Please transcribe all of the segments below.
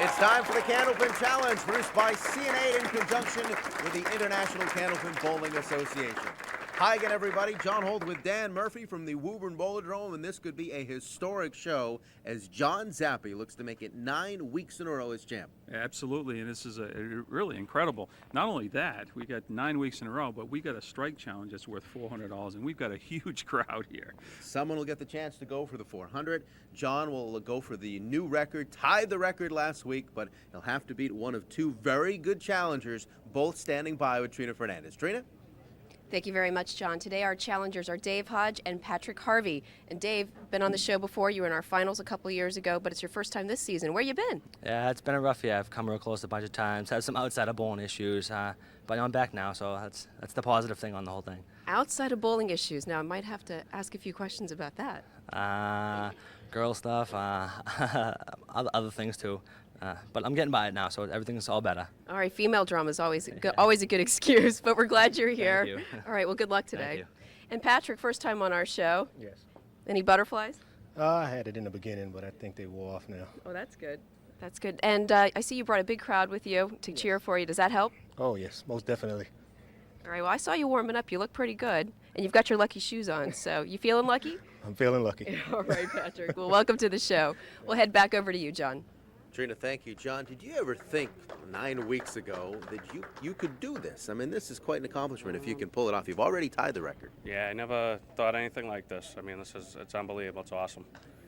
It's time for the Candlepin Challenge, produced by CN8 in conjunction with the International Candlepin Bowling Association. Hi again, everybody. John Holt with Dan Murphy from the Woburn Bowlerdrome, and this could be a historic show as John Zappi looks to make it 9 weeks in a row as champ. Absolutely, and this is really incredible. Not only that, we got 9 weeks in a row, but we got a strike challenge that's worth $400, and we've got a huge crowd here. Someone will get the chance to go for the 400. John will go for the new record, tied the record last week, but he'll have to beat one of two very good challengers, both standing by with Trina Fernandez. Trina? Thank you very much, John. Today our challengers are Dave Hodge and Patrick Harvey. And Dave, been on the show before. You were in our finals a couple of years ago, but it's your first time this season. Where you been? Yeah, it's been a rough year. I've come real close a bunch of times. Had some outside of bowling issues, but I'm back now, so that's the positive thing on the whole thing. Outside of bowling issues. Now, I might have to ask a few questions about that. Girl stuff, other things too. But I'm getting by it now, so everything's all better. All right, female drama is always always a good excuse, but we're glad you're here. Thank you. All right, well, good luck today. Thank you. And Patrick, first time on our show. Yes. Any butterflies? I had it in the beginning, but I think they wore off now. Oh, that's good. That's good. And I see you brought a big crowd with you to cheer for you. Does that help? Oh, yes, most definitely. All right, well, I saw you warming up. You look pretty good. And you've got your lucky shoes on, so you feeling lucky? I'm feeling lucky. All right, Patrick. Well, welcome to the show. We'll head back over to you, John. Trina, thank you. John, did you ever think 9 weeks ago that you could do this? I mean, this is quite an accomplishment if you can pull it off. You've already tied the record. Yeah, I never thought anything like this. I mean, it's unbelievable. It's awesome.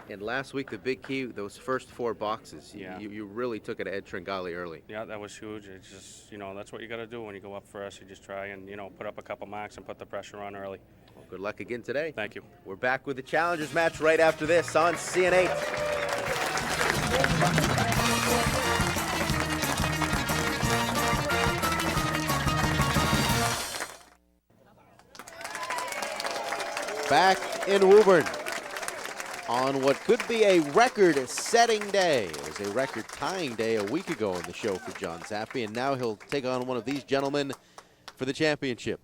And last week, the big key, those first 4 boxes, Yeah. you really took it to Ed Tringali early. Yeah, that was huge. It's just, that's what you got to do when you go up first. You just try and, put up a couple marks and put the pressure on early. Well, good luck again today. Thank you. We're back with the Challengers match right after this on CN8. Back in Woburn on what could be a record-setting day. It was a record-tying day a week ago on the show for John Zappi, and now he'll take on one of these gentlemen for the championship.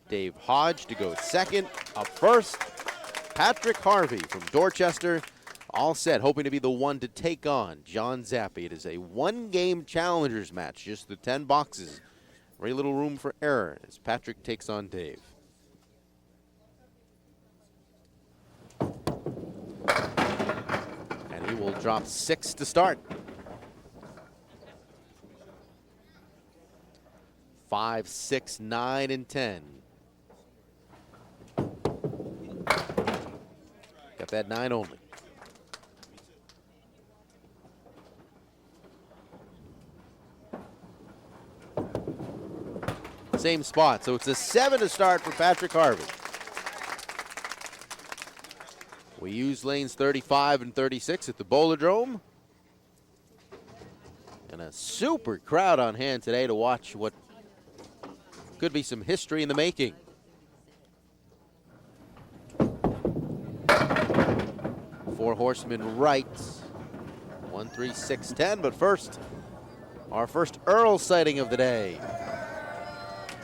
Dave Hodge to go second. Up first, Patrick Harvey from Dorchester, all set, hoping to be the one to take on John Zappi. It is a one-game challengers match, just the 10 boxes. Very little room for error as Patrick takes on Dave. And he will drop 6 to start. 5, 6, 9, and 10. Got that 9 only. Same spot, so it's a 7 to start for Patrick Harvey. We use lanes 35 and 36 at the Bowlerdrome. And a super crowd on hand today to watch what could be some history in the making. Four horsemen right. 1, 3, 6, 10. But first, our first Earl sighting of the day.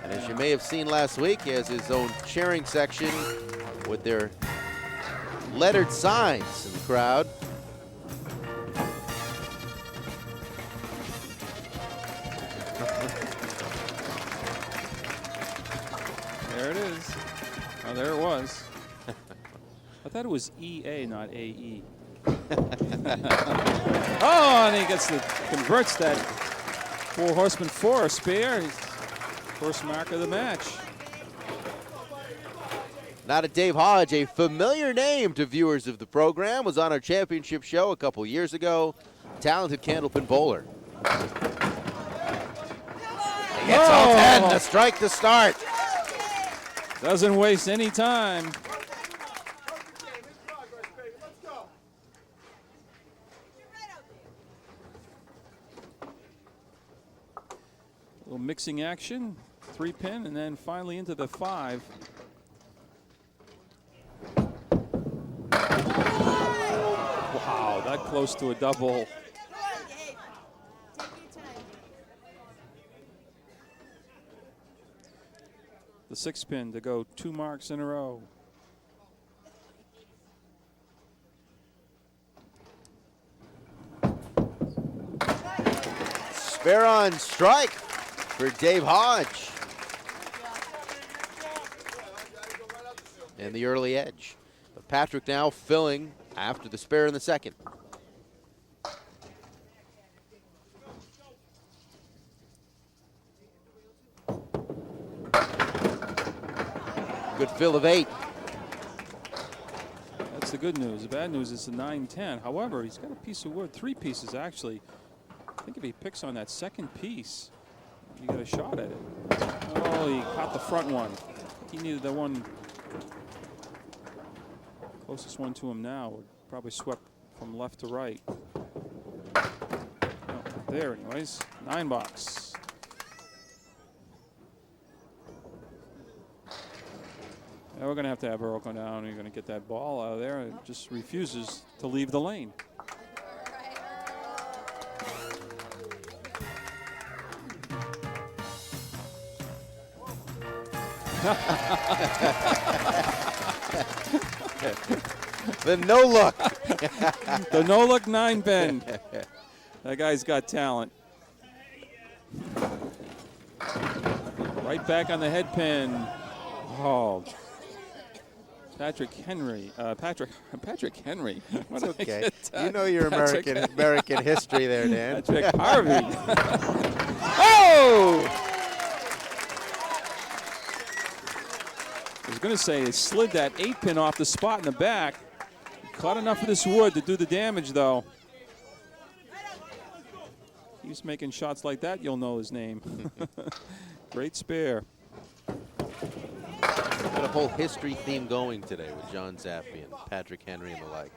And as you may have seen last week, he has his own cheering section with their lettered signs in the crowd. There it is. Oh, there it was. I thought it was EA, not AE. Oh, and he converts that 4 horseman 4 a spare. First mark of the match. Now to Dave Hodge, a familiar name to viewers of the program, was on our championship show a couple years ago. Talented Candlepin bowler. He gets all 10 to strike to start. Doesn't waste any time. Little mixing action, 3-pin, and then finally into the 5. Wow, that close to a double. The 6-pin to go 2 marks in a row. Spare on strike for Dave Hodge. And the early edge. But Patrick now filling after the spare in the second. Good fill of 8. That's the good news. The bad news is the 9-10. However, he's got a piece of wood, 3 pieces actually. I think if he picks on that second piece, you got a shot at it. Oh, he caught the front one. He needed the one closest one to him now. Would probably swept from left to right. Oh, there, anyways. 9 box. Now we're going to have Earl come down. You're going to get that ball out of there. It just refuses to leave the lane. The no look. The no look 9-pin. That guy's got talent. Right back on the head pin. Oh. Patrick Henry. Patrick Henry. It's okay. You know your American history there, Dan. Patrick Harvey. Oh! I was going to say, it slid that 8-pin off the spot in the back. Caught enough of this wood to do the damage, though. He's making shots like that, you'll know his name. Great spare. Got a whole history theme going today with John Zappi and Patrick Henry and the like.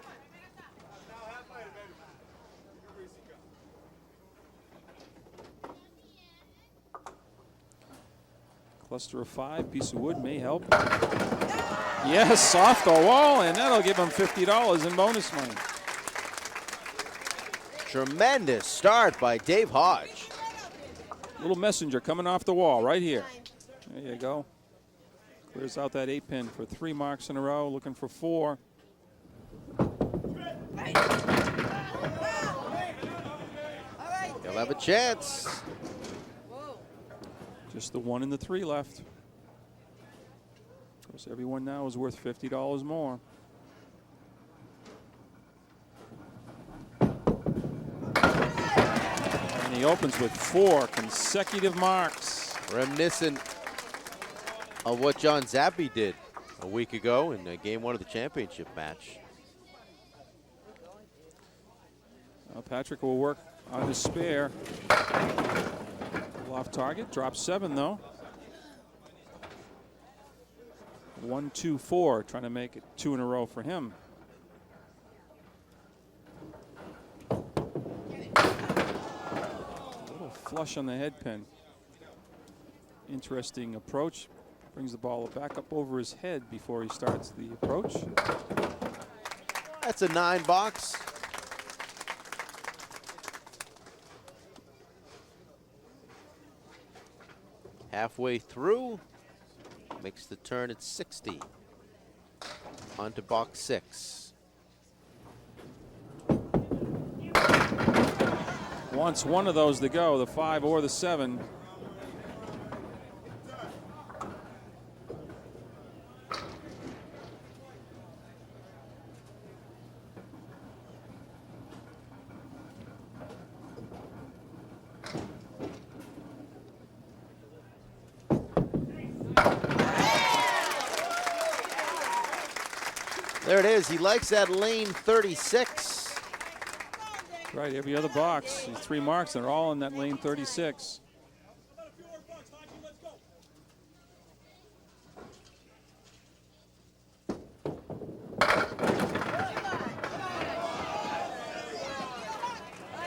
Cluster of 5, piece of wood may help. Yes, off the wall, and that'll give him $50 in bonus money. Tremendous start by Dave Hodge. Little messenger coming off the wall right here. There you go. Clears out that 8-pin for 3 marks in a row, looking for 4. He'll have a chance. Just the 1 and the 3 left. Of course, everyone now is worth $50 more. And he opens with 4 consecutive marks. Reminiscent of what John Zappi did a week ago in game 1 of the championship match. Well, Patrick will work on his spare. Off target, drop 7 though. 1, 2, 4, trying to make it 2 in a row for him. A little flush on the head pin. Interesting approach. Brings the ball back up over his head before he starts the approach. That's a 9 box. Halfway through, makes the turn at 60. On to box 6. Wants one of those to go, the 5 or the 7. There it is. He likes that lane 36. Right, every other box, 3 marks, they're all in that lane 36.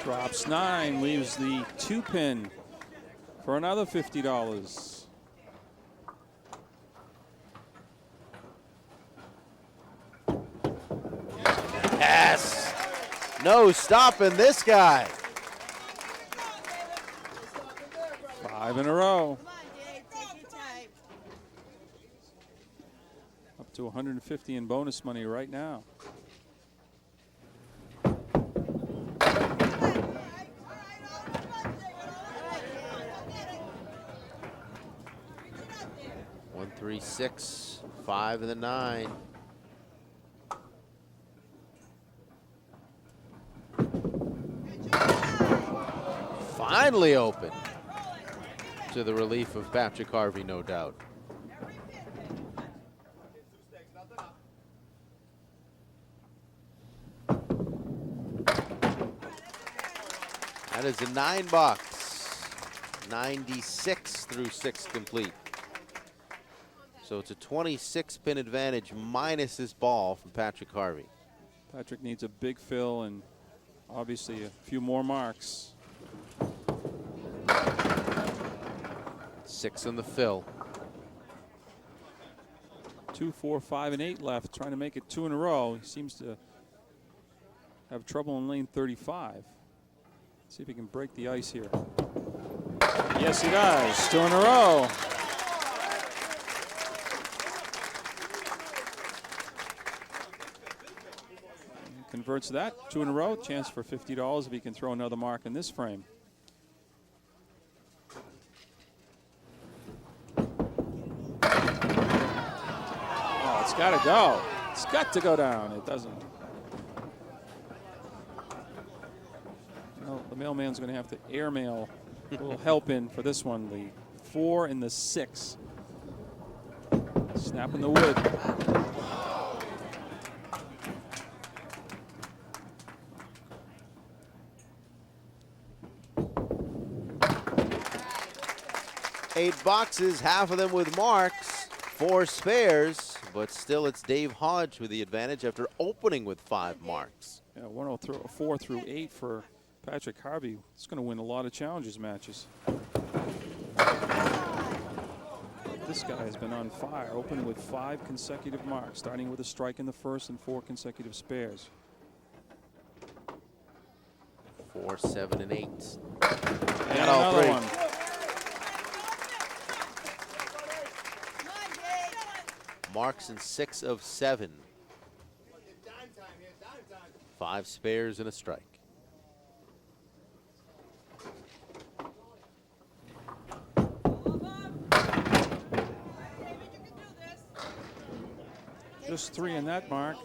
Drops 9, leaves the 2-pin for another $50. Yes. No stopping this guy. 5 in a row. Up to 150 in bonus money right now. 6, 5 and the 9. Finally open, to the relief of Patrick Harvey, no doubt. That is a 9 box, 96 through 6 complete. So it's a 26 pin advantage minus this ball from Patrick Harvey. Patrick needs a big fill and obviously a few more marks. 6 on the fill. 2, 4, 5, and 8 left, trying to make it 2 in a row. He seems to have trouble in lane 35. See if he can break the ice here. Yes, he does. 2 in a row. He converts that 2 in a row. Chance for $50 if he can throw another mark in this frame. Oh, it's got to go. It's got to go down. It doesn't. The mailman's going to have to airmail a little help in for this one. The 4 and the 6. Snapping the wood. Eight boxes, half of them with marks, 4 spares, but still it's Dave Hodge with the advantage after opening with 5 marks. Yeah, 104 through 8 for Patrick Harvey. It's going to win a lot of challenges matches. This guy has been on fire, opening with 5 consecutive marks, starting with a strike in the first and 4 consecutive spares. 4, 7, and 8. And another one. Marks in 6 of 7. 5 spares and a strike. Just 3 in that mark.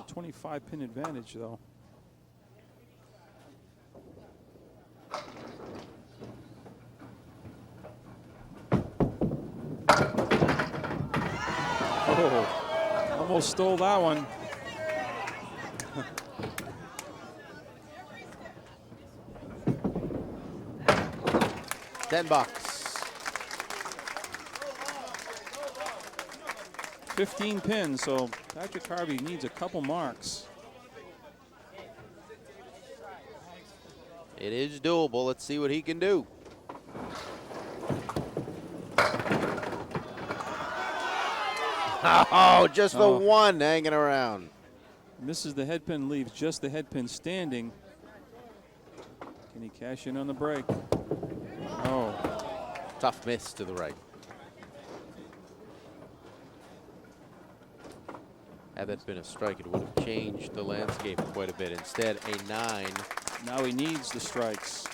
25 pin advantage though. Oh, almost stole that one. $10. 15 pins, so Patrick Harvey needs a couple marks. It is doable. Let's see what he can do. Oh, just the one hanging around. Misses the head pin, leaves just the head pin standing. Can he cash in on the break? Oh. Tough miss to the right. Had that been a strike, it would have changed the landscape quite a bit. Instead, a 9. Now he needs the strikes.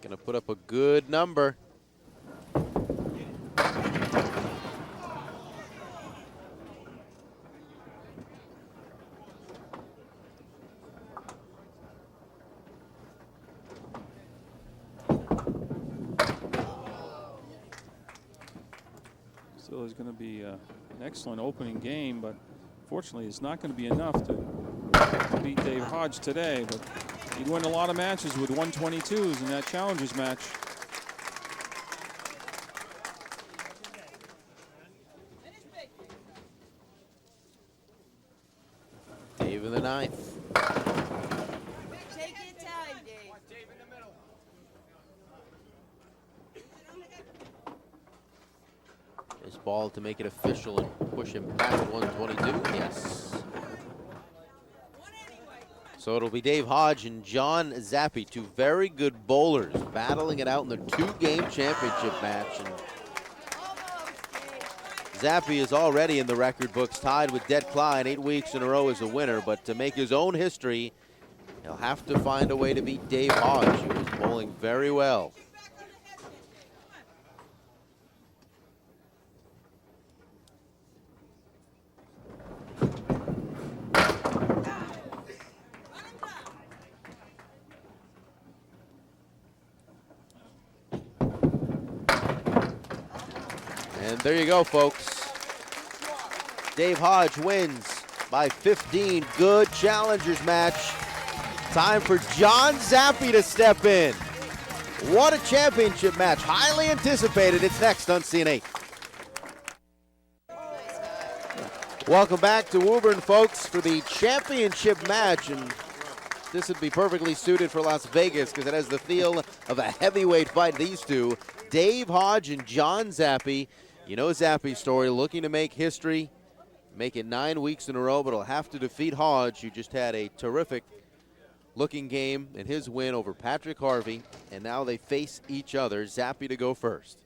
Gonna put up a good number. Still is going to be an excellent opening game, but fortunately it's not going to be enough to beat Dave Hodge today. But he'd win a lot of matches with 122s in that challengers match. Dave in the 9th. Take your time, Dave. Dave in the middle. His ball to make it official and push him back to 122. Yes. So it'll be Dave Hodge and John Zappi, 2 very good bowlers, battling it out in the 2-game championship match. And Zappi is already in the record books, tied with Det Klein 8 weeks in a row as a winner. But to make his own history, he'll have to find a way to beat Dave Hodge, who has bowling very well. And there you go, folks. Dave Hodge wins by 15. Good challengers match. Time for John Zappi to step in. What a championship match. Highly anticipated. It's next on CNA. Welcome back to Woburn, folks, for the championship match. And this would be perfectly suited for Las Vegas because it has the feel of a heavyweight fight. These two, Dave Hodge and John Zappi. You know Zappi's story, looking to make history, make it 9 weeks in a row, but he'll have to defeat Hodge, who just had a terrific looking game in his win over Patrick Harvey, and now they face each other. Zappi to go first.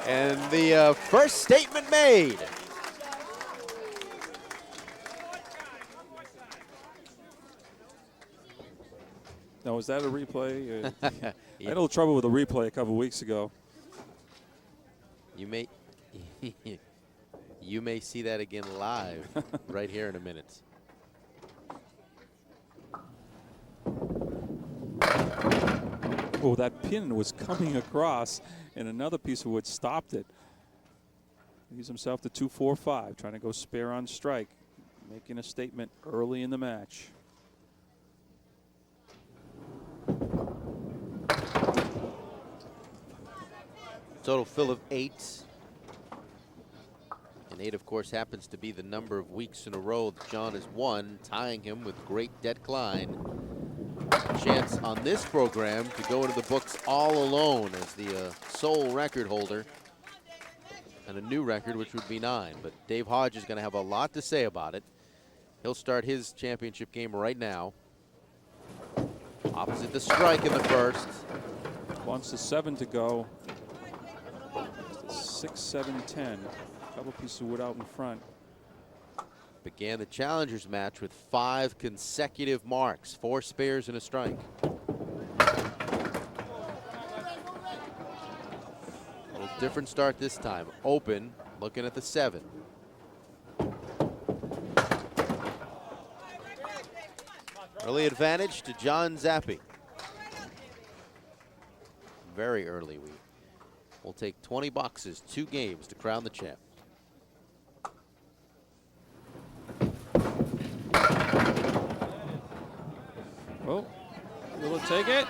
And the first statement made. Now, was that a replay? I had a little trouble with a replay a couple weeks ago. You may you may see that again live right here in a minute. Oh, that pin was coming across, and another piece of wood stopped it. He's himself to 2-4-5, trying to go spare on strike, making a statement early in the match. Total fill of 8. And 8, of course, happens to be the number of weeks in a row that John has won, tying him with Great Det Klein. Chance on this program to go into the books all alone as the sole record holder. And a new record, which would be 9. But Dave Hodge is going to have a lot to say about it. He'll start his championship game right now. Opposite the strike in the first. Wants the 7 to go. 6, 7, 10. Couple pieces of wood out in front. Began the challengers match with 5 consecutive marks, 4 spares and a strike. A little different start this time. Open, looking at the 7. Early advantage to John Zappi. Very early. We'll take 20 boxes, 2 games to crown the champ. Oh, will it take it?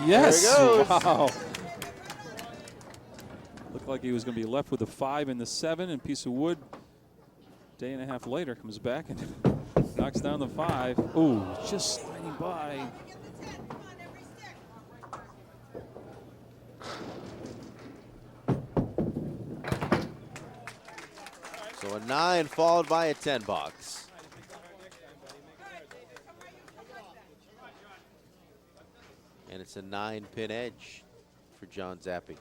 Yes. There it goes. Wow. Looked like he was going to be left with a 5 and the 7 and piece of wood. Day and a half later, comes back and knocks down the 5. Ooh, just sliding by. So a 9 followed by a 10 box. And it's a 9-pin edge for John Zappi.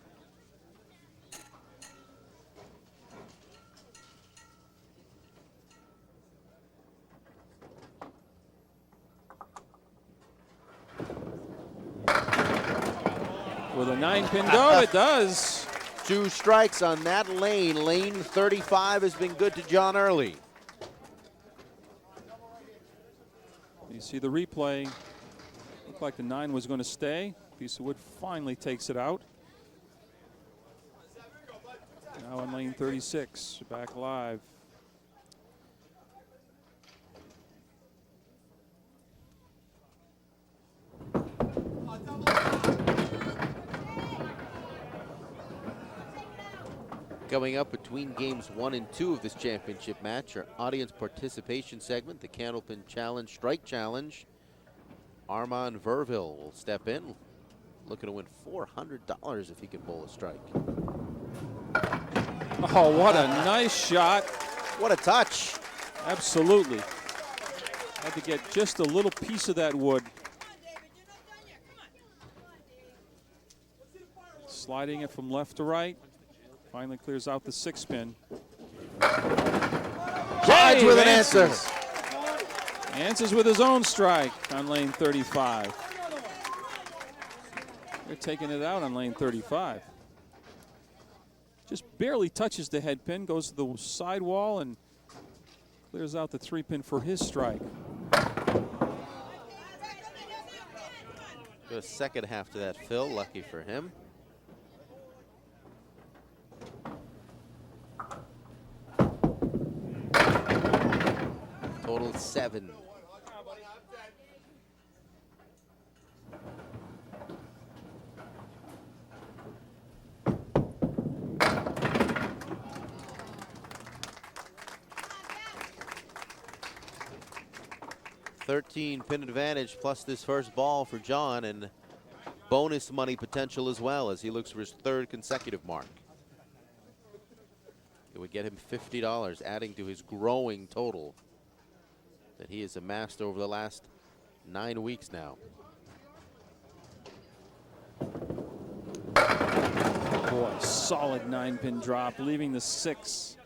Will the 9-pin go? It does. 2 strikes on that lane. Lane 35 has been good to John early. You see the replay. Looked like the 9 was going to stay. Piece of wood finally takes it out. Now on lane 36, back live. Coming up between games 1 and 2 of this championship match, our audience participation segment, the Candlepin Challenge Strike Challenge. Armand Verville will step in, looking to win $400 if he can bowl a strike. Oh, what a nice shot. What a touch. Absolutely. Had to get just a little piece of that wood. Sliding it from left to right. Finally clears out the 6-pin. Hodge Dave with an answer. Answers with his own strike on lane 35. They're taking it out on lane 35. Just barely touches the head pin, goes to the sidewall, and clears out the 3-pin for his strike. Got a second half to that, Phil. Lucky for him. Total 7. $13-pin advantage plus this first ball for John, and bonus money potential as well as he looks for his 3rd consecutive mark. It would get him $50, adding to his growing total that he has amassed over the last 9 weeks now. Boy, solid 9-pin drop, leaving the 6.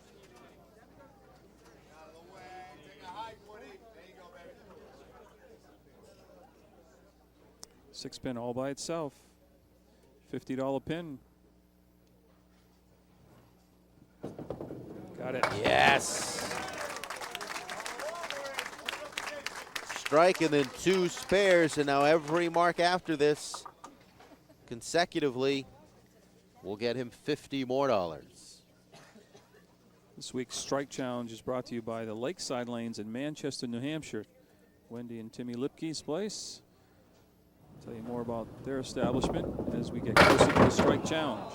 Six-pin all by itself. $50 pin. Got it. Yes. Strike and then 2 spares, and now every mark after this consecutively will get him $50 more. This week's strike challenge is brought to you by the Lakeside Lanes in Manchester, New Hampshire. Wendy and Timmy Lipke's place. Tell you more about their establishment as we get closer to the strike challenge.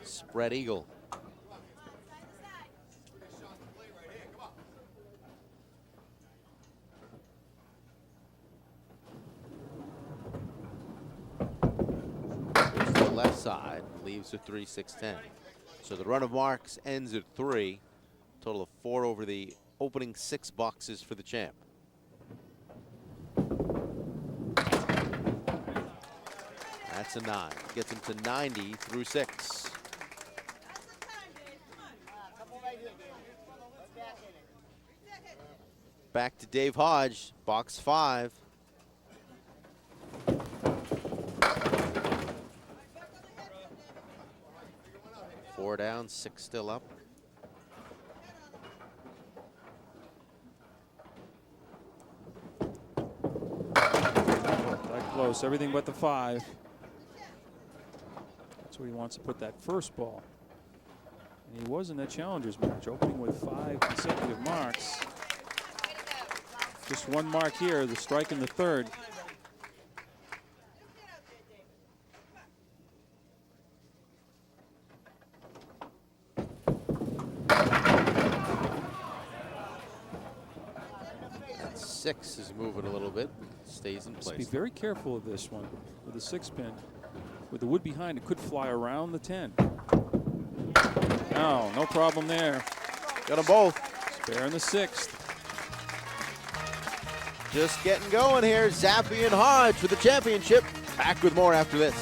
Spread eagle. Goes to the left side, leaves with 3-6-10. So the run of marks ends at 3. Total of 4 over the opening 6 boxes for the champ. That's a 9. Gets him to 90 through 6. Back to Dave Hodge, box 5. Four down, 6 still up. That close, everything but the 5. That's where he wants to put that first ball. And he was in that challengers match, opening with 5 consecutive marks. Just 1 mark here, the strike in the 3rd. That 6 is moving a little bit, stays in Just be place. very careful of this one with the 6-pin. With the wood behind, it could fly around the 10. No problem there. Got them both. Spare in the 6th. Just getting going here. Zappi and Hodge for the championship. Back with more after this.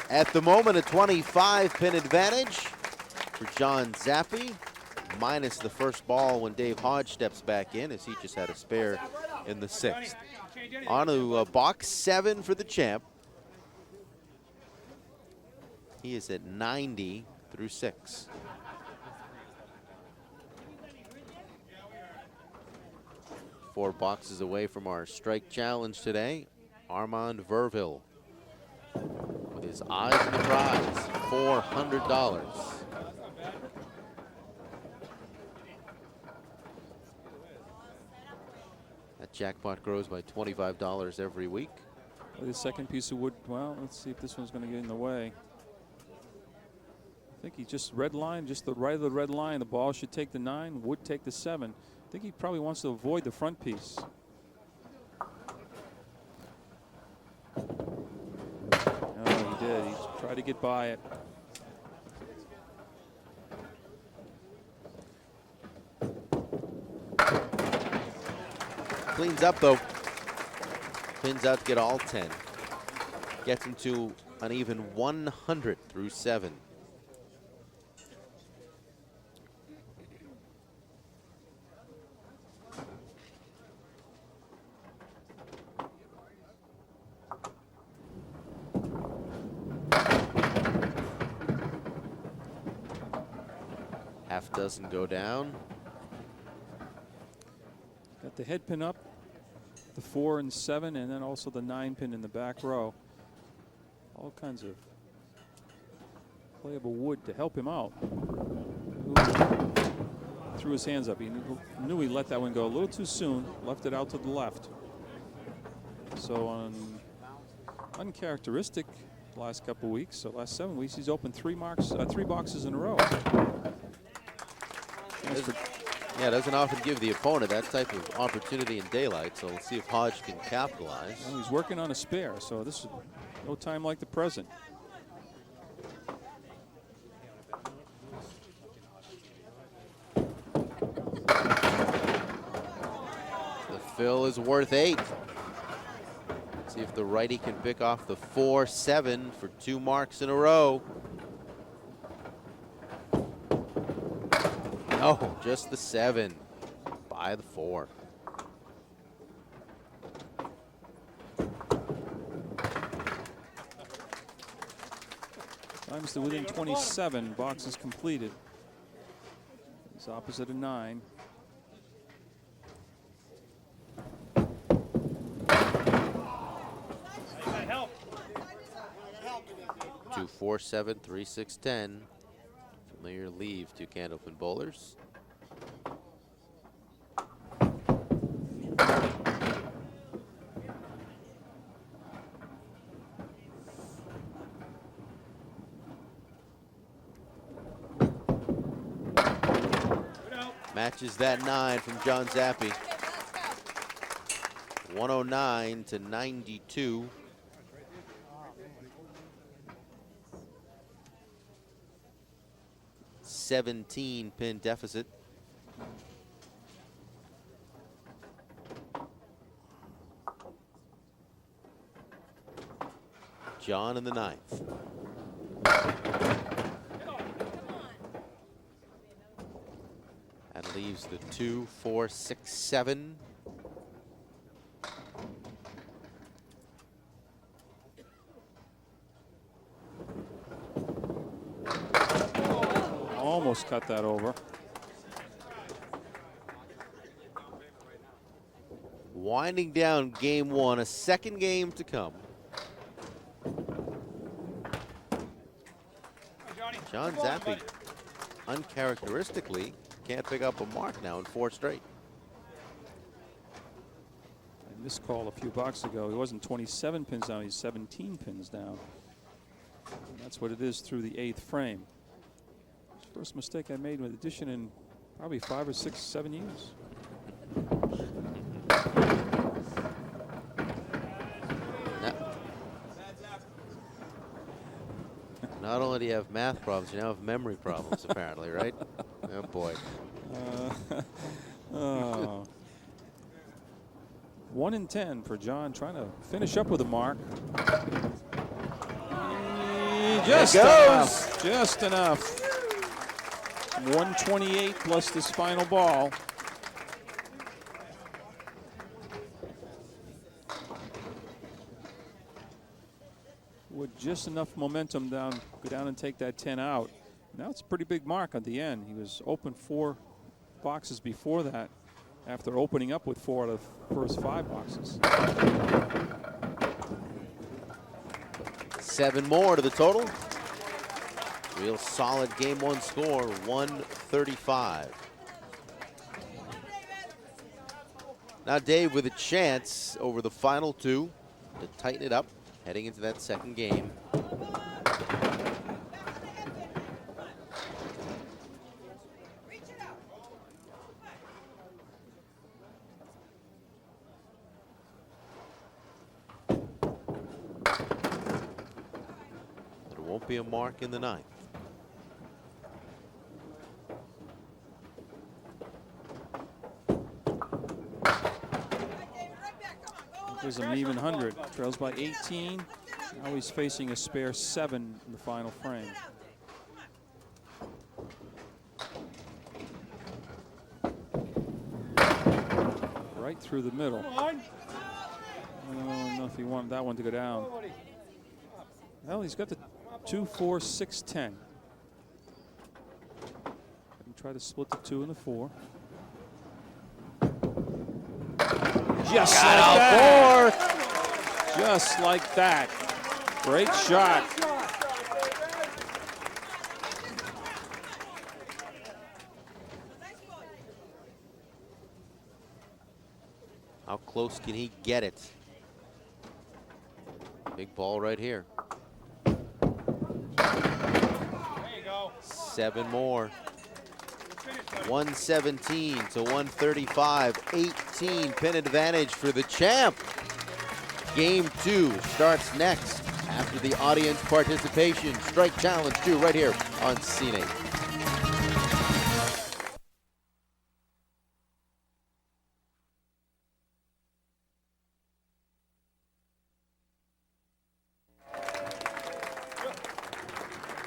At the moment, a 25-pin advantage for John Zappi, minus the first ball when Dave Hodge steps back in, as he just had a spare in the 6th. On to box 7 for the champ. He is at 90 through 6. Four boxes away from our strike challenge today, Armand Verville. With his eyes on the prize, $400. That jackpot grows by $25 every week. The second piece of wood, well, let's see if this one's going to get in the way. I think he just red line, just the right of the red line. The ball should take the 9, wood take the 7. I think he probably wants to avoid the front piece. Oh, he did. He tried to get by it. Cleans up, though. Pins out to get all 10. Gets him to an even 100 through 7. Half dozen go down. Got the head pin up, the 4 and 7, and then also the 9 pin in the back row. All kinds of playable wood to help him out. Threw his hands up. He knew he let that one go a little too soon, left it out to the left. So uncharacteristic the last couple weeks. So last 7 weeks, he's opened 3 boxes in a row. Yeah, doesn't often give the opponent that type of opportunity in daylight, so let's see if Hodge can capitalize. Well, he's working on a spare, so this is no time like the present. The fill is worth 8. See if the righty can pick off the 4-7 for 2 marks in a row. No, just the 7 by the 4. Times to within 27, boxes completed. It's opposite of 9. Two, 4, 7, 3, 6, 10. Familiar leave to Candlepin bowlers. Matches that 9 from John Zappi. 109 to 92. $17-pin deficit. John in the 9th. That leaves the 2, 4, 6, 7. Almost cut that over. Winding down game 1, a second game to come. John Zappi, uncharacteristically, can't pick up a mark now in 4 straight. I missed call a few boxes ago. He wasn't 27 pins down, he's 17 pins down. And that's what it is through the 8th frame. First mistake I made with addition in probably 5 or 6, 7 years. Not only do you have math problems, you now have memory problems, apparently, right? Oh, boy. 1 in 10 for John, trying to finish up with a mark. Just enough. Just enough. 128 plus this final ball. With just enough momentum go down and take that 10 out. Now it's a pretty big mark at the end. He was open 4 boxes before that, after opening up with 4 out of the first 5 boxes. 7 more to the total. Real solid game 1 score, 135. Now Dave with a chance over the final 2 to tighten it up, heading into that second game. There won't be a mark in the 9th. has an even 100. Trails by 18. Now he's facing a spare 7 in the final frame. Right through the middle. I don't know if he wanted that one to go down. Well, he's got the 2, 4, 6, 10. Try to split the 2 and the 4. Just like that. Just like that. Great shot. How close can he get it? Big ball right here. 7 more. 117 to 135, 18 pin advantage for the champ. Game 2 starts next after the audience participation strike challenge 2 right here on CNA.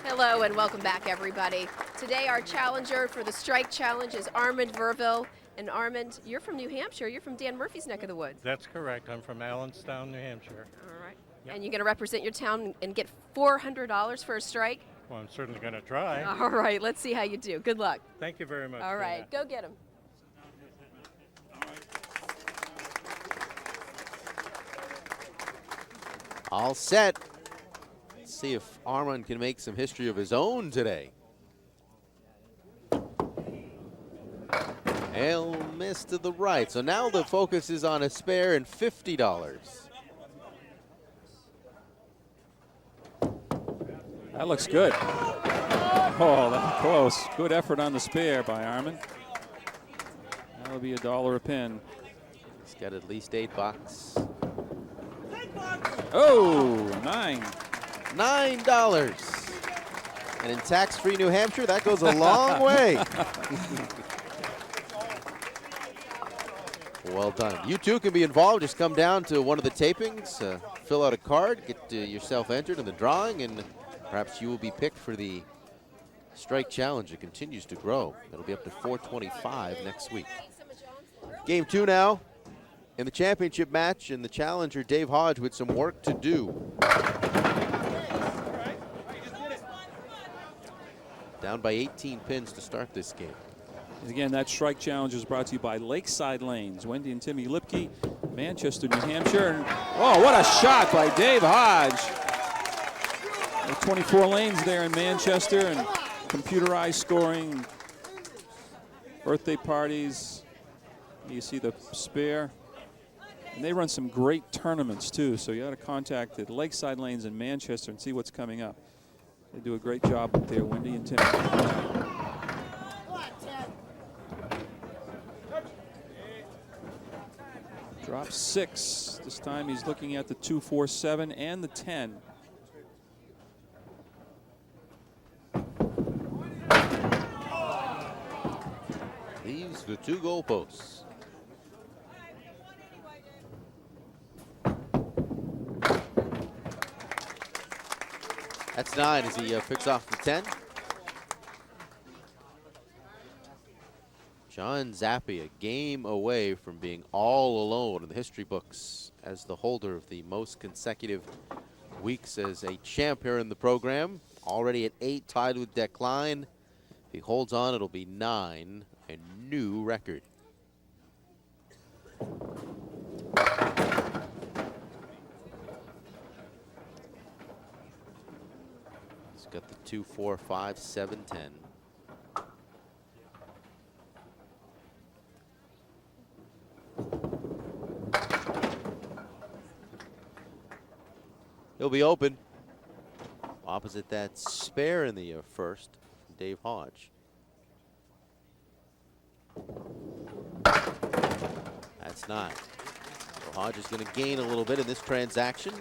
Hello and welcome back, everybody. Today our challenger for the strike challenge is Armand Verville. And Armand, you're from New Hampshire. You're from Dan Murphy's neck of the woods. That's correct. I'm from Allenstown, New Hampshire. All right. Yep. And you're going to represent your town and get $400 for a strike? Well, I'm certainly going to try. All right, let's see how you do. Good luck. Thank you very much. All right, go get him. All set. Let's see if Armand can make some history of his own today. Hail miss to the right. So now the focus is on a spare and $50. That looks good. Oh, that's close. Good effort on the spare by Armand. That'll be $1 a pin. He's got at least $8. Oh, 9. $9. And in tax-free New Hampshire, that goes a long way. Well done. You too can be involved. Just come down to one of the tapings, fill out a card, get yourself entered in the drawing, and perhaps you will be picked for the strike challenge. It continues to grow. It'll be up to 425 next week. Game 2 now in the championship match, and the challenger Dave Hodge with some work to do. Down by 18 pins to start this game. And again, that strike challenge is brought to you by Lakeside Lanes. Wendy and Timmy Lipke, Manchester, New Hampshire. And, oh, what a shot by Dave Hodge. 24 lanes there in Manchester, and computerized scoring, birthday parties. You see the spare. And they run some great tournaments, too, so you ought to contact the Lakeside Lanes in Manchester and see what's coming up. They do a great job up there, Wendy and Timmy. Drop 6. This time he's looking at the 2, 4, 7 and the 10. Leaves the 2 goalposts. That's 9 as he picks off the 10. John Zappi, a game away from being all alone in the history books as the holder of the most consecutive weeks as a champ here in the program. Already at 8, tied with Decline. If he holds on, it'll be 9, a new record. He's got the 2, 4, 5, 7, 10. He'll be open. Opposite that spare in the first, Dave Hodge. That's 9. So Hodge is going to gain a little bit in this transaction.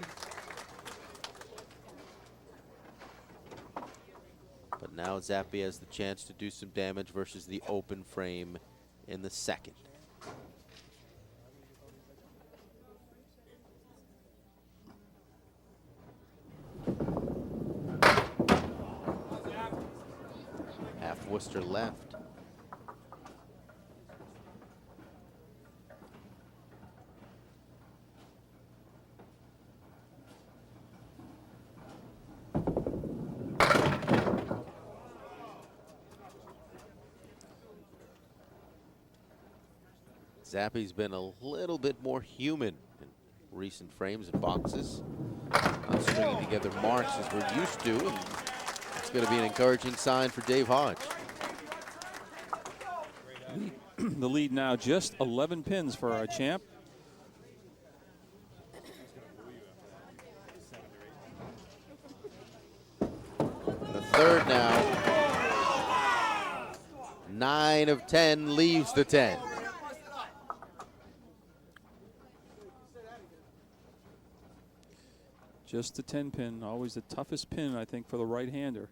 But now Zappi has the chance to do some damage versus the open frame in the second. Worcester left. Zappi's been a little bit more human in recent frames and boxes. Not stringing together marks as we're used to, and it's going to be an encouraging sign for Dave Hodge. The lead now just 11 pins for our champ. The third now. 9 of 10 leaves the 10. Just the 10 pin, always the toughest pin, I think, for the right-hander.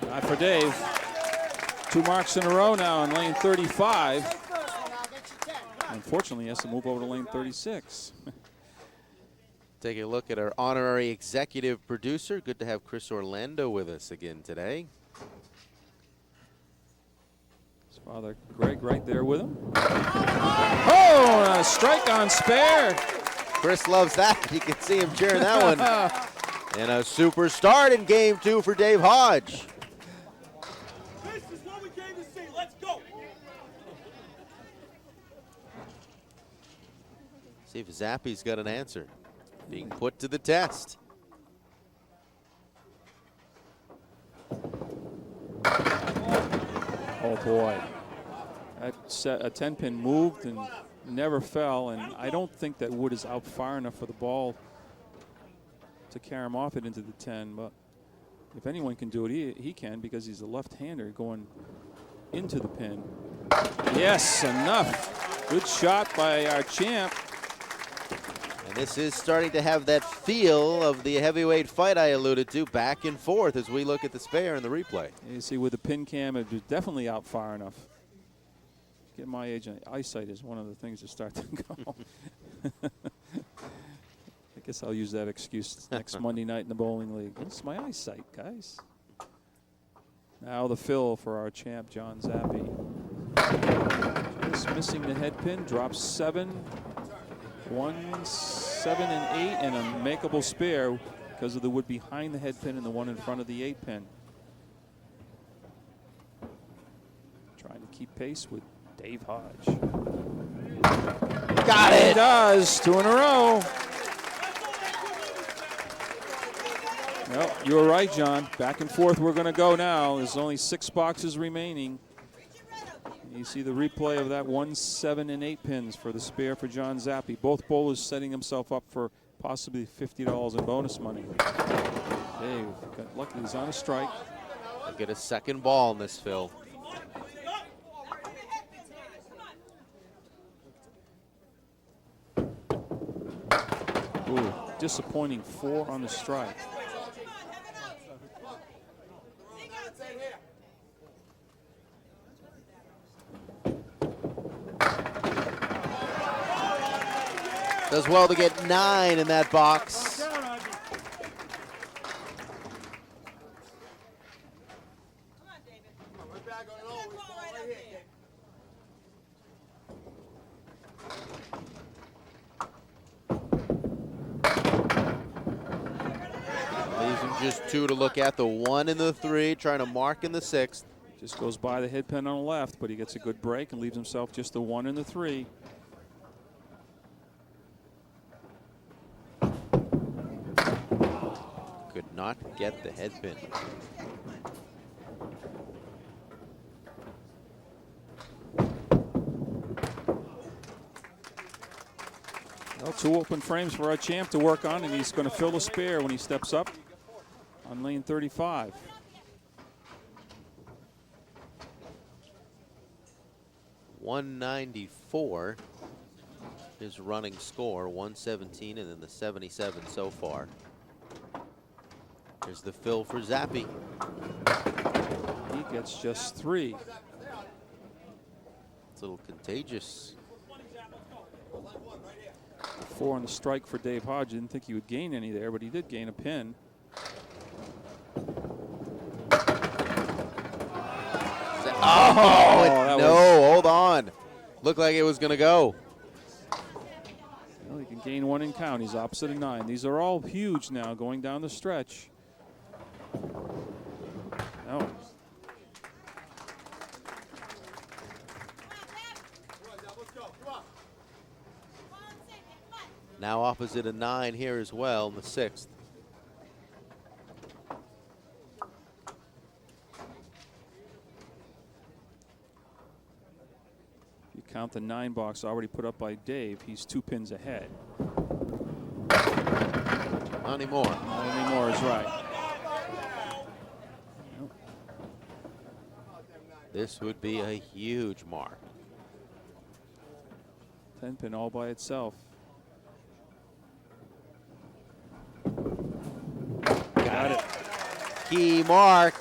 Not for Dave. 2 marks in a row now in lane 35. Unfortunately, he has to move over to lane 36. Take a look at our honorary executive producer. Good to have Chris Orlando with us again today. His father, Greg, right there with him. Oh, a strike on spare. Chris loves that. You can see him cheering that one. And a super start in game 2 for Dave Hodge. This is what we came to see. Let's go. See if Zappi's got an answer. Being put to the test. Oh boy, that a 10-pin moved and never fell, and I don't think that wood is out far enough for the ball to carry him off it into the 10. But if anyone can do it, he can, because he's a left-hander going into the pin. Yes, enough. Good shot by our champ. And this is starting to have that feel of the heavyweight fight I alluded to, back and forth as we look at the spare and the replay. You see with the pin cam, it was definitely out far enough. Get my age, eyesight is one of the things that start to go. I guess I'll use that excuse next Monday night in the bowling league. It's my eyesight, guys. Now the fill for our champ, John Zappi. Just missing the head pin, drops 7. 1, 7, and 8, and a makeable spare because of the wood behind the head pin and the one in front of the 8 pin. Trying to keep pace with Dave Hodge. Got it! He does. 2 in a row. Well, you were right, John. Back and forth we're going to go now. There's only 6 boxes remaining. You see the replay of that 1, 7, and 8 pins for the spare for John Zappi. Both bowlers setting himself up for possibly $50 in bonus money. Dave got lucky. He's on a strike. They'll get a second ball in this fill. Ooh, disappointing 4 on the strike. Does well to get 9 in that box. Leaves him just 2 to look at, the 1 and the 3, trying to mark in the 6th. Just goes by the head pin on the left, but he gets a good break and leaves himself just the 1 and the 3. Could not get the head pin. Well, 2 open frames for our champ to work on, and he's going to fill a spare when he steps up on lane 35. .194 his running score, 117, and then the 77 so far. Here's the fill for Zappi. He gets just 3. It's a little contagious. 4 on the strike for Dave Hodge. Didn't think he would gain any there, but he did gain a pin. that no, was- hold on. Looked like it was going to go. Well, he can gain one and count. He's opposite of 9. These are all huge now going down the stretch. No. Now opposite of 9 here as well in the 6th. If you count the 9 box already put up by Dave, he's 2 pins ahead. Not anymore. Not anymore is right. This would be a huge mark. 10 pin all by itself. Got it. Key mark.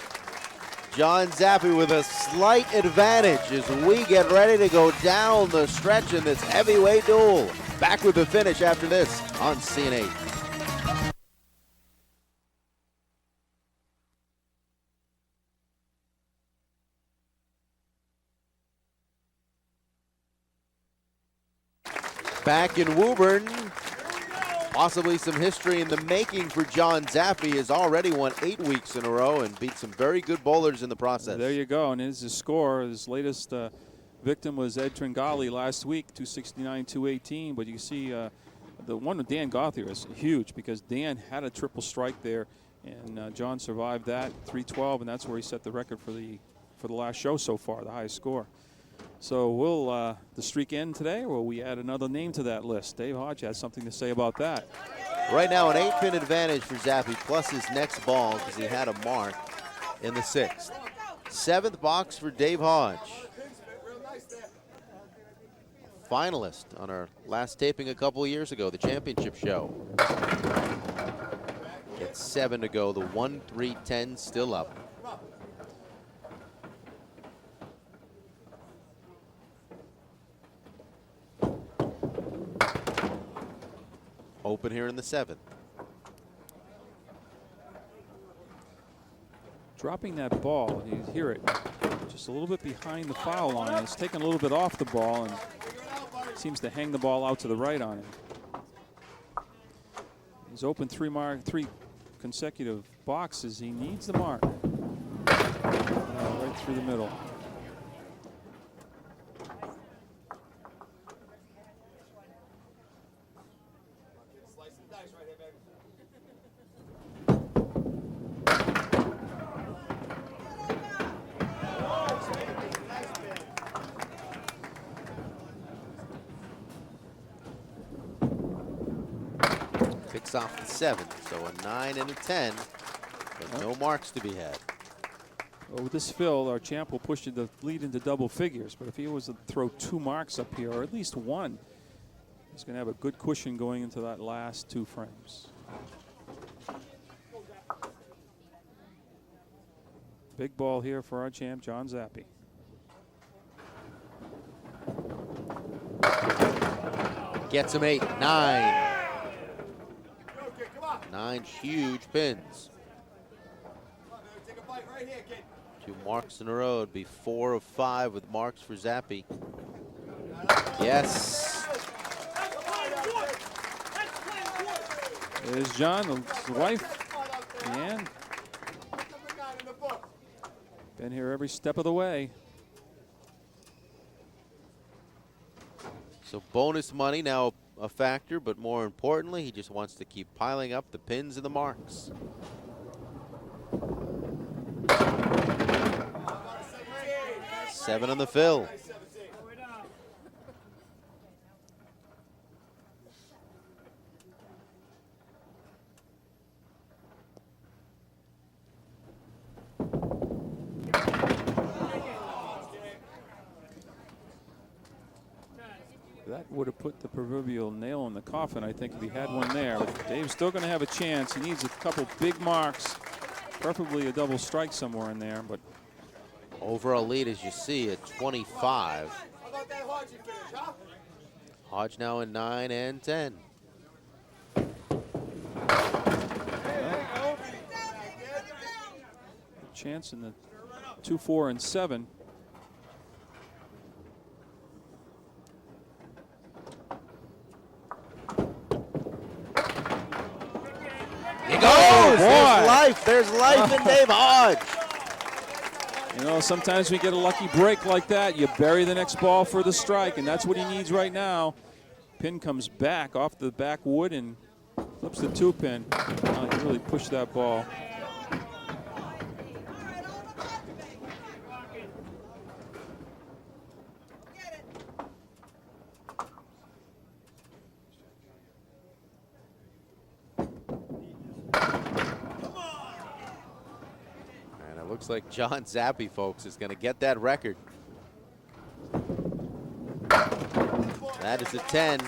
John Zappi with a slight advantage as we get ready to go down the stretch in this heavyweight duel. Back with the finish after this on CN8. Back in Woburn, possibly some history in the making for John Zappi. Has already won 8 weeks in a row and beat some very good bowlers in the process. There you go, and here's his score. His latest victim was Ed Tringali last week, 269, 218. But you see the one with Dan Gauthier is huge because Dan had a triple strike there, and John survived that, 312, and that's where he set the record for the last show so far, the highest score. So will the streak end today, or will we add another name to that list? Dave Hodge has something to say about that. Right now, an 8-pin advantage for Zappi, plus his next ball because he had a mark in the 6th. 7th box for Dave Hodge. Finalist on our last taping a couple of years ago, the championship show. It's 7 to go. The 1-3-10 still up. Open here in the 7th. Dropping that ball, you hear it just a little bit behind the foul line. It's taken a little bit off the ball and seems to hang the ball out to the right on him. He's opened 3 consecutive boxes. He needs the mark. Right through the middle. Picks off the 7, so a 9 and a 10, but no marks to be had. Well, with this fill, our champ will push the lead into double figures, but if he was to throw 2 marks up here, or at least 1, he's going to have a good cushion going into that last 2 frames. Big ball here for our champ, John Zappi. Gets him 8, 9. 9 huge pins. 2 marks in a row. It'd be 4 of 5 with marks for Zappi. Yes. There's John, his wife, Leanne. Been here every step of the way. So bonus money now a factor, but more importantly, he just wants to keep piling up the pins and the marks. Seven on the fill. That would have put the proverbial nail in the coffin, I think, if he had one there. But Dave's still going to have a chance. He needs a couple big marks, preferably a double strike somewhere in there. But overall lead, as you see, at 25. Hodge now in 9 and 10. chance in the 2, 4, and 7. life. There's life in Dave Hodge. You know, sometimes we get a lucky break like that. You bury the next ball for the strike, and that's what he needs right now. Pin comes back off the back wood and flips the 2-pin. Oh, he really pushed that ball. Looks like John Zappi, folks, is going to get that record. That is a 10.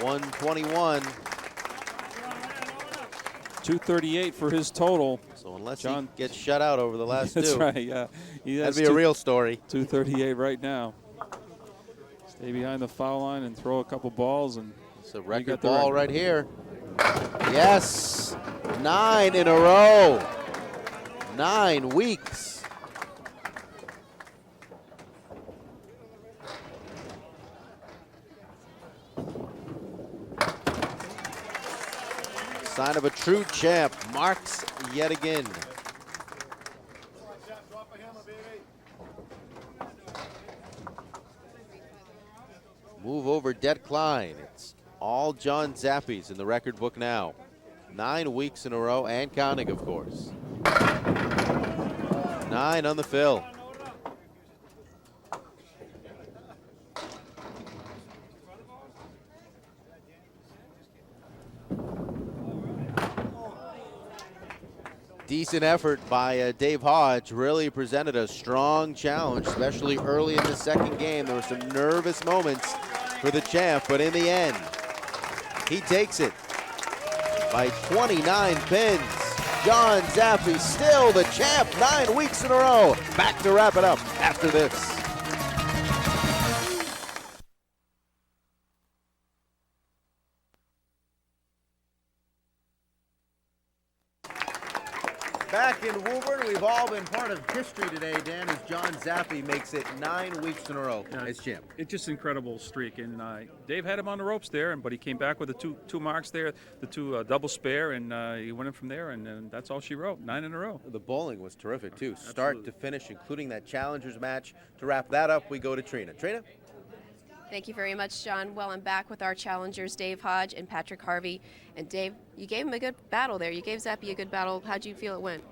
121. 238 for his total. So unless John he gets shut out over the last That's two. right, yeah. That'd be a real story. 238 right now. Stay behind the foul line and throw a couple balls. And it's a record ball right here. Yes. 9 in a row. 9 weeks. Sign of a true champ. Marks yet again. Move over Det Klein. It's all John Zappi's in the record book now. 9 weeks in a row and counting, of course. 9 on the fill. Decent effort by Dave Hodge. Really presented a strong challenge, especially early in the second game. There were some nervous moments for the champ, but in the end, he takes it by 29 pins. John Zappi still the champ 9 weeks in a row. Back to wrap it up after this. Back in Woburn, we've all been part of history today, Dan, as John Zappi makes it 9 weeks in a row as champ. It's just an incredible streak, and Dave had him on the ropes there, but he came back with the two marks there, the two double spare, and he went in from there, and that's all she wrote, 9 in a row. The bowling was terrific, too. Start to finish, including that challengers match. To wrap that up, we go to Trina. Trina? Thank you very much, John. Well, I'm back with our challengers, Dave Hodge and Patrick Harvey. And Dave, you gave him a good battle there. You gave Zappi a good battle. How'd you feel it went?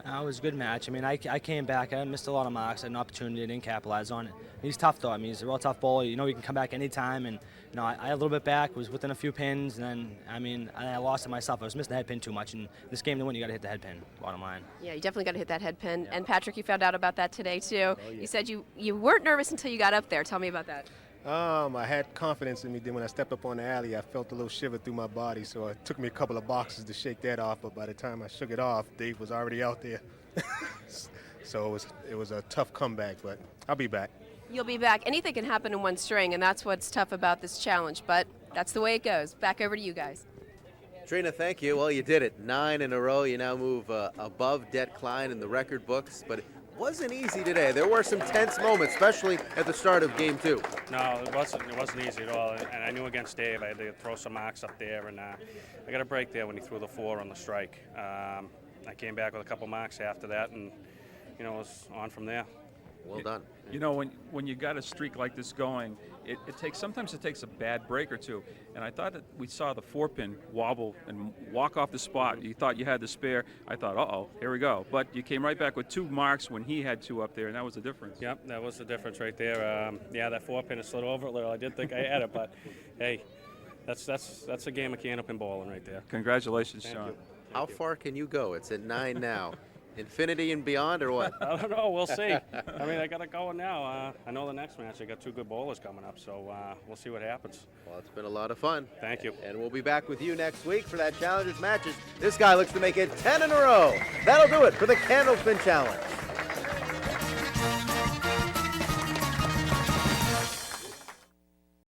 It was a good match. I mean, I came back. I missed a lot of marks. I had an opportunity. Didn't capitalize on it. He's tough, though. I mean, he's a real tough bowler. You know, he can come back anytime. And, you know, I had a little bit back. Was within a few pins. And then, I mean, I lost it myself. I was missing the head pin too much. And this game to win, you got to hit the head pin, bottom line. Yeah, you definitely got to hit that head pin. Yeah. And, Patrick, you found out about that today, too. Oh, yeah. You said you weren't nervous until you got up there. Tell me about that. I had confidence in me. Then when I stepped up on the alley, I felt a little shiver through my body. So it took me a couple of boxes to shake that off. But by the time I shook it off, Dave was already out there. So it was a tough comeback, but I'll be back. You'll be back. Anything can happen in one string, and that's what's tough about this challenge. But that's the way it goes. Back over to you guys. Trina, thank you. Well, you did it. 9 in a row. You now move above Det Klein in the record books, but it wasn't easy today. There were some tense moments, especially at the start of game 2. No, it wasn't easy at all. And I knew against Dave I had to throw some marks up there, and I got a break there when he threw the 4 on the strike. I came back with a couple marks after that, and you know, it was on from there. Well done. You know, when you got a streak like this going, sometimes it takes a bad break or two. And I thought that we saw the 4-pin wobble and walk off the spot. You thought you had the spare. I thought, uh-oh, here we go. But you came right back with 2 marks when he had 2 up there, and that was the difference. Yep, that was the difference right there. Yeah, that 4-pin slid over a little. I did think I had it, but hey, that's a game of Candlepin bowling right there. Congratulations, Thank Sean. you. How far can you go? It's at 9 now. Infinity and beyond, or what? I don't know. We'll see. I mean, I got it going now. I know the next match, I got 2 good bowlers coming up, so we'll see what happens. Well, it's been a lot of fun. Thank you. And we'll be back with you next week for that Challengers matches. This guy looks to make it 10 in a row. That'll do it for the Candlepin Challenge.